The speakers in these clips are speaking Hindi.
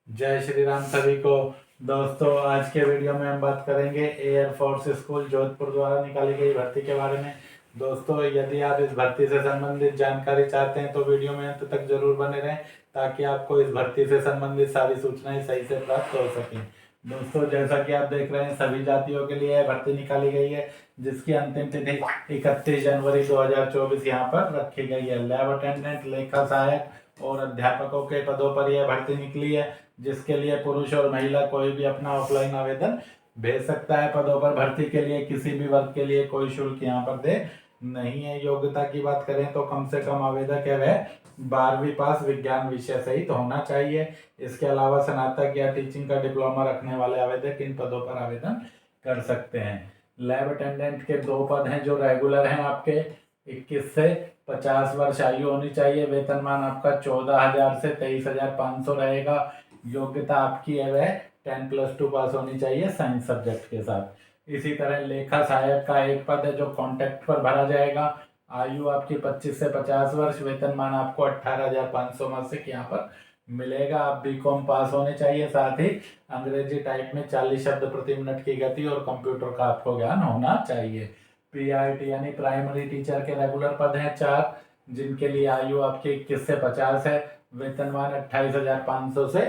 जय श्री राम सभी को। दोस्तों, आज के वीडियो में हम बात करेंगे एयरफोर्स स्कूल जोधपुर द्वारा निकाली गई भर्ती के बारे में। दोस्तों, यदि आप इस भर्ती से संबंधित जानकारी चाहते हैं तो वीडियो में अंत तक जरूर बने रहें ताकि आपको इस भर्ती से संबंधित सारी सूचनाएं सही से प्राप्त हो सकें। दोस्तों, जैसा कि आप देख रहे हैं, सभी जातियों के लिए भर्ती निकाली गई है जिसकी अंतिम तिथि 31 जनवरी 2024 यहाँ पर रखी गई है। लैब अटेंडेंट, लेखा सहायक और अध्यापकों के पदों पर यह भर्ती निकली है, जिसके लिए पुरुष और महिला कोई भी अपना ऑफलाइन आवेदन भेज सकता है। पदों पर भर्ती के लिए किसी भी वर्ग के लिए कोई शुल्क यहाँ पर दे नहीं है। योग्यता की बात करें तो कम से कम आवेदक है वह 12वीं पास विज्ञान विषय सहित होना चाहिए। इसके अलावा स्नातक या टीचिंग का डिप्लोमा रखने वाले आवेदक इन पदों पर आवेदन कर सकते हैं। लैब अटेंडेंट के 2 पद हैं जो रेगुलर हैं आपके। 21 से 50 वर्ष आयु होनी चाहिए। वेतनमान आपका 14,000 से 23,500 रहेगा। योग्यता आपकी है वह 10+2 पास होनी चाहिए साइंस सब्जेक्ट के साथ। इसी तरह लेखा सहायक का एक पद है जो कॉन्ट्रैक्ट पर भरा जाएगा। आयु आपकी 25 से 50 वर्ष। वेतनमान आपको 18,500 मासिक यहाँ पर मिलेगा। आप बीकॉम पास होने चाहिए। साथ ही अंग्रेजी टाइप में 40 शब्द प्रति मिनट की गति और कंप्यूटर का आपको ज्ञान होना चाहिए। PRT यानी प्राइमरी टीचर के रेगुलर पद हैं 4, जिनके लिए आयु आपकी 21 से 50 है। वेतनमान 28,500 से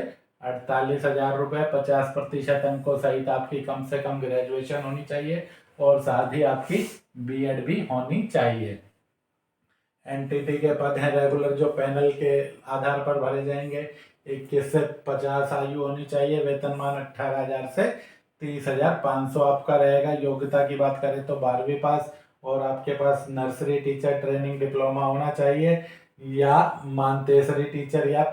48,000 रुपये। 50% अंकों सहित आपकी कम से कम ग्रेजुएशन होनी चाहिए और साथ ही आपकी BEd भी होनी चाहिए। NTT के पद हैं रेगुलर जो पैनल के आधार पर भरे जाएंगे। 21 से 50 आयु होनी चाहिए। वेतनमान 18,000 से 30,500 आपका रहेगा। योग्यता की बात करें तो 12वीं पास और आपके पास नर्सरी टीचर ट्रेनिंग डिप्लोमा होना चाहिए या मानतेसरी टीचर या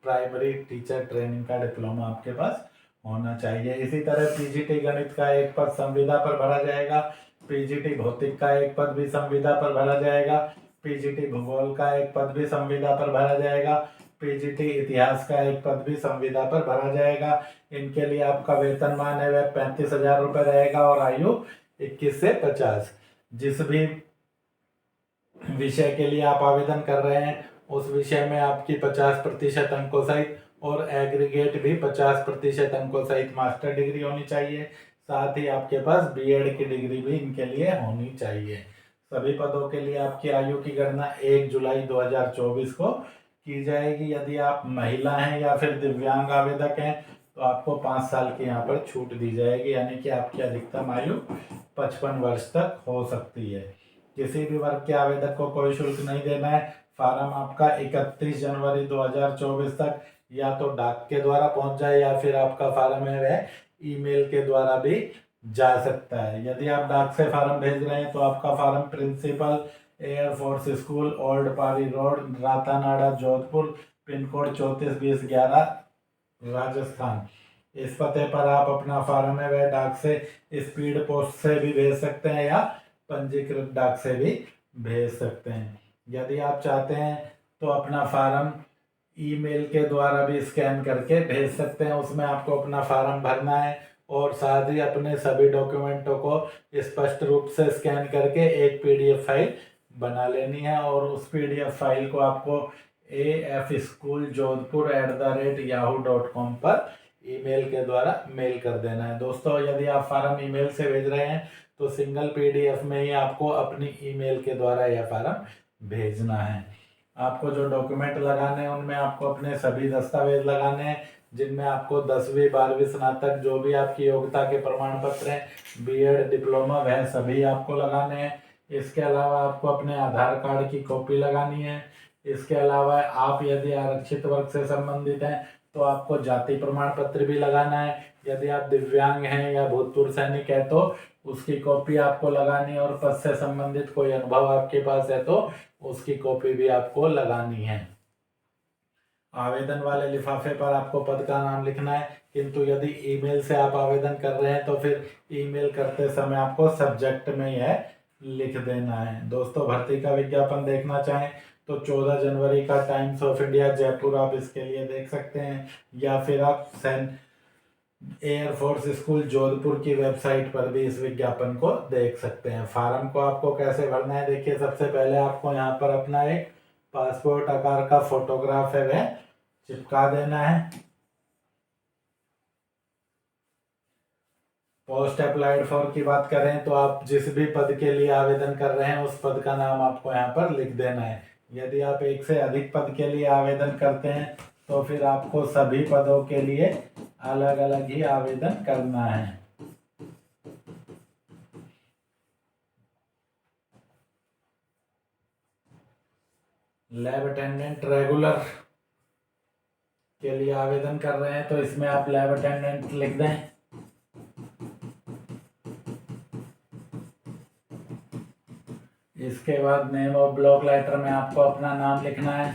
प्राइमरी टीचर ट्रेनिंग का डिप्लोमा आपके पास होना चाहिए। इसी तरह PGT गणित का एक पद संविदा पर भरा जाएगा। PGT भौतिक का एक पद भी संविदा पर भरा जाएगा। PGT भूगोल का एक पद भी संविदा पर भरा जाएगा। PGT इतिहास का एक पद भी संविदा पर भरा जाएगा। इनके लिए आपका वेतनमान है वह 35,000 रुपये रहेगा और आयु 21 से 50। जिस भी विषय के लिए आप आवेदन कर रहे हैं उस विषय में आपकी 50% अंकों सहित और एग्रीगेट भी 50% अंकों सहित मास्टर डिग्री होनी चाहिए। साथ ही आपके पास BEd की डिग्री भी इनके लिए होनी चाहिए। सभी पदों के लिए आपकी आयु की गणना 1 जुलाई 2024 को की जाएगी। यदि आप महिला हैं या फिर दिव्यांग आवेदक हैं तो आपको 5 साल की यहाँ पर छूट दी जाएगी, यानी कि आपकी अधिकतम आयु 55 वर्ष तक हो सकती है। किसी भी वर्ग के आवेदक को कोई शुल्क नहीं देना है। फार्म आपका 31 जनवरी 2024 तक या तो डाक के द्वारा पहुंच जाए या फिर आपका फार्म है वह ईमेल के द्वारा भी जा सकता है। यदि आप डाक से फार्म भेज रहे हैं तो आपका form principal air force school, old Pali road, Ratanada, Jodhpur, pin code 342011, Rajasthan, इस पते पर आप अपना फार्म है वह डाक से स्पीड पोस्ट से भी भेज सकते हैं या पंजीकृत डाक से भी भेज सकते हैं। यदि आप चाहते हैं तो अपना फार्म ईमेल के द्वारा भी स्कैन करके भेज सकते हैं। उसमें आपको अपना फार्म भरना है और साथ ही अपने सभी डॉक्यूमेंटों को स्पष्ट रूप से स्कैन करके एक PDF फाइल बना लेनी है और उस PDF फाइल को आपको afschool.jodhpur@yahoo.com पर ईमेल के द्वारा मेल कर देना है। दोस्तों, यदि आप फार्म ईमेल से भेज रहे हैं तो सिंगल PDF में ही आपको अपनी ईमेल के द्वारा यह फार्म भेजना है। आपको जो डॉक्यूमेंट लगाने हैं उनमें आपको अपने सभी दस्तावेज लगाने हैं, जिनमें आपको 10वीं 12वीं स्नातक जो भी आपकी योग्यता के प्रमाण पत्र हैं, BEd डिप्लोमा, वह सभी आपको लगाने हैं। इसके अलावा आपको अपने आधार कार्ड की कॉपी लगानी है। इसके अलावा आप यदि आरक्षित वर्ग से संबंधित हैं तो आपको जाति प्रमाण पत्र भी लगाना है। यदि आप दिव्यांग हैं या भूतपूर्व सैनिक है तो उसकी कॉपी आपको लगानी है और पद से संबंधित कोई अनुभव आपके पास है तो उसकी कॉपी भी आपको लगानी है। आवेदन वाले लिफाफे पर आपको पद का नाम लिखना है, किंतु यदि ईमेल से आप आवेदन कर रहे हैं तो फिर ईमेल करते समय आपको सब्जेक्ट में यह लिख देना है। दोस्तों, भर्ती का विज्ञापन देखना चाहें तो 14 जनवरी का टाइम्स ऑफ इंडिया जयपुर आप इसके लिए देख सकते हैं या फिर आप एयरफोर्स स्कूल जोधपुर की वेबसाइट पर भी इस विज्ञापन को देख सकते हैं। फार्म को आपको कैसे भरना है, देखिए, सबसे पहले आपको यहाँ पर अपना एक पासपोर्ट आकार का फोटोग्राफ है वह चिपका देना है। पोस्ट अप्लाइड फॉर की बात करें तो आप जिस भी पद के लिए आवेदन कर रहे हैं उस पद का नाम आपको यहाँ पर लिख देना है। यदि आप एक से अधिक पद के लिए आवेदन करते हैं तो फिर आपको सभी पदों के लिए अलग अलग ही आवेदन करना है। लैब अटेंडेंट रेगुलर के लिए आवेदन कर रहे हैं तो इसमें आप लैब अटेंडेंट लिख दें। इसके बाद नेम ऑफ ब्लॉक लेटर में आपको अपना नाम लिखना है।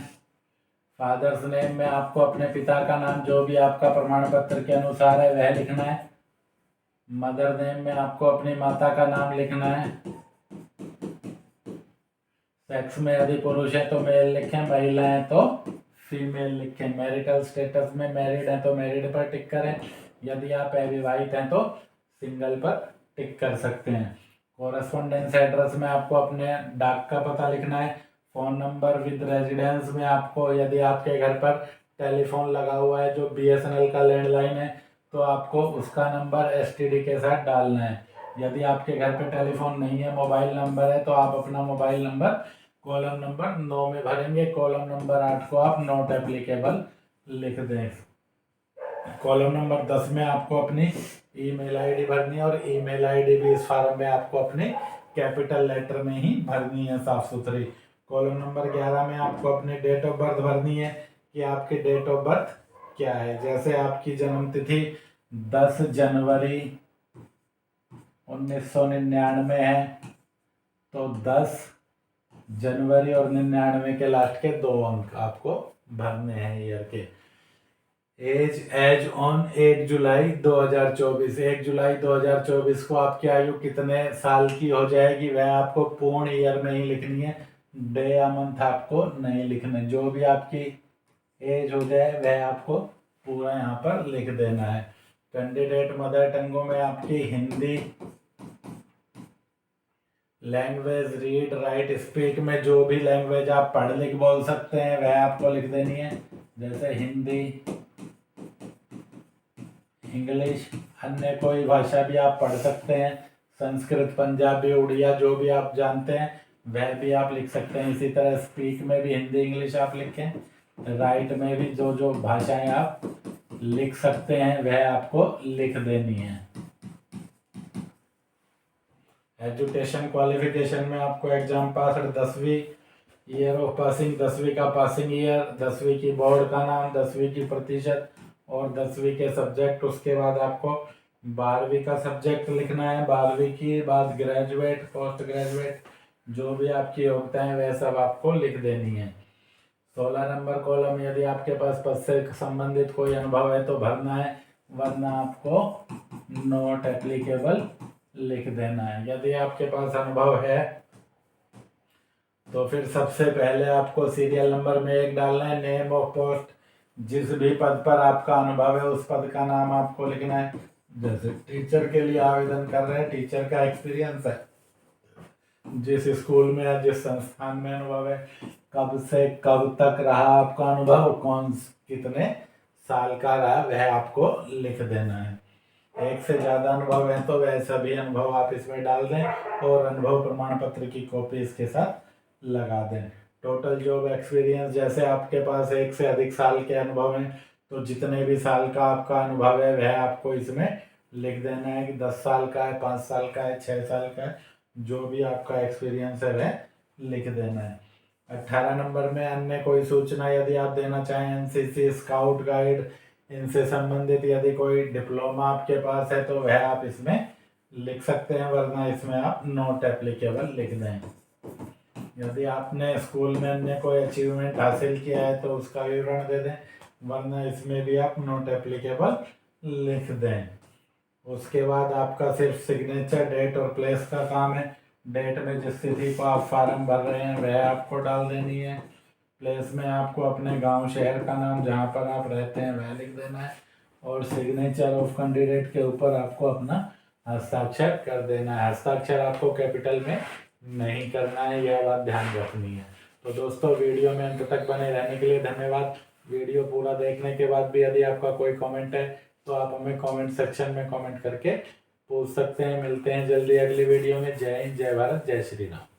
फादर्स नेम में आपको अपने पिता का नाम जो भी आपका प्रमाण पत्र के अनुसार है वह लिखना है। मदर नेम में आपको अपनी माता का नाम लिखना है। सेक्स में यदि पुरुष है तो मेल लिखें, महिला है तो फीमेल लिखें। मैरिटल स्टेटस में मैरिड है तो मैरिड पर टिक करें, यदि आप अविवाहित हैं तो सिंगल पर टिक कर सकते हैं। कॉरेस्पॉन्डेंस एड्रेस में आपको अपने डाक का पता लिखना है। फ़ोन नंबर विद रेजिडेंस में आपको यदि आपके घर पर टेलीफोन लगा हुआ है जो BSNL का लैंडलाइन है तो आपको उसका नंबर STD के साथ डालना है। यदि आपके घर पे टेलीफोन नहीं है, मोबाइल नंबर है, तो आप अपना मोबाइल नंबर कॉलम नंबर 9 में भरेंगे। कॉलम नंबर 8 को आप नॉट एप्लीकेबल लिख दें। कॉलम नंबर 10 में आपको अपनी ईमेल आईडी भरनी है और ईमेल आईडी भी इस फॉर्म में आपको अपने कैपिटल लेटर में ही भरनी है, साफ सुथरी। कॉलम नंबर 11 में आपको अपनी डेट ऑफ बर्थ भरनी है कि आपकी डेट ऑफ बर्थ क्या है। जैसे आपकी जन्म तिथि 10 जनवरी 1999 है तो 10 जनवरी और 99 के लास्ट के 2 अंक आपको भरने हैं ईयर के। एज ऑन 1 जुलाई 2024, 1 जुलाई 2024 को आपकी आयु कितने साल की हो जाएगी वह आपको पूर्ण ईयर में ही लिखनी है। डे या मंथ आपको नहीं लिखना। जो भी आपकी एज हो जाए वह आपको पूरा यहाँ पर लिख देना है। कैंडिडेट मदर टंगों में आपकी Hindi language, read write speak में जो भी लैंग्वेज आप पढ़ लिख बोल सकते हैं वह आपको लिख देनी है। जैसे हिंदी, इंग्लिश, अन्य कोई भाषा भी आप पढ़ सकते हैं। संस्कृत, पंजाबी, उड़िया जो भी आप जानते हैं वह भी आप लिख सकते हैं। इसी तरह स्पीक में भी हिंदी इंग्लिश आप लिखें। राइट में भी जो जो भाषाएं आप लिख सकते हैं वह आपको लिख देनी है। एजुकेशन क्वालिफिकेशन में आपको एग्जाम पास, 10वीं ईयर ऑफ पासिंग, 10वीं का पासिंग ईयर, 10वीं की बोर्ड का नाम, 10वीं की प्रतिशत और 10वीं के सब्जेक्ट। उसके बाद आपको 12वीं का सब्जेक्ट लिखना है। 12वीं की बाद ग्रेजुएट, पोस्ट ग्रेजुएट जो भी आपकी योग्यता है वह सब आपको लिख देनी है। 16 नंबर कॉलम यदि आपके पास पद से संबंधित कोई अनुभव है तो भरना है, वरना आपको नॉट एप्लीकेबल लिख देना है। यदि आपके पास अनुभव है तो फिर सबसे पहले आपको सीरियल नंबर में 1 डालना है। नेम ऑफ पोस्ट, जिस भी पद पर आपका अनुभव है उस पद का नाम आपको लिखना है। जैसे टीचर के लिए आवेदन कर रहे हैं, टीचर का एक्सपीरियंस है, जिस स्कूल में या जिस संस्थान में अनुभव है, कब से कब तक रहा आपका अनुभव, कौन कितने साल का रहा वह आपको लिख देना है। एक से ज़्यादा अनुभव है तो वह सभी अनुभव आप इसमें डाल दें और अनुभव प्रमाण पत्र की कॉपी इसके साथ लगा दें। टोटल जॉब एक्सपीरियंस, जैसे आपके पास 1 से अधिक साल के अनुभव हैं तो जितने भी साल का आपका अनुभव है वह आपको इसमें लिख देना है कि 10 साल का है, 5 साल का है, 6 साल का है, जो भी आपका एक्सपीरियंस है वह लिख देना है। 18 नंबर में अन्य कोई सूचना यदि आप देना चाहें, NCC, स्काउट गाइड, इनसे संबंधित यदि कोई डिप्लोमा आपके पास है तो वह आप इसमें लिख सकते हैं, वरना इसमें आप नॉट एप्लीकेबल लिख दें। यदि आपने स्कूल में अन्य कोई अचीवमेंट हासिल किया है तो उसका विवरण दे दें, वरना इसमें भी आप नॉट एप्लीकेबल लिख दें। उसके बाद आपका सिर्फ सिग्नेचर, डेट और प्लेस का काम है। डेट में जिस तिथि को आप फार्म भर रहे हैं वह आपको डाल देनी है। प्लेस में आपको अपने गांव शहर का नाम जहां पर आप रहते हैं वह लिख देना है और सिग्नेचर ऑफ कैंडिडेट के ऊपर आपको अपना हस्ताक्षर कर देना है। हस्ताक्षर आपको कैपिटल में नहीं करना है, यह बात ध्यान रखनी है। तो दोस्तों, वीडियो में अंत तक बने रहने के लिए धन्यवाद। वीडियो पूरा देखने के बाद भी यदि आपका कोई कमेंट है तो आप हमें कमेंट सेक्शन में कमेंट करके पूछ सकते हैं। मिलते हैं जल्दी अगली वीडियो में। जय हिंद, जय भारत, जय श्री राम।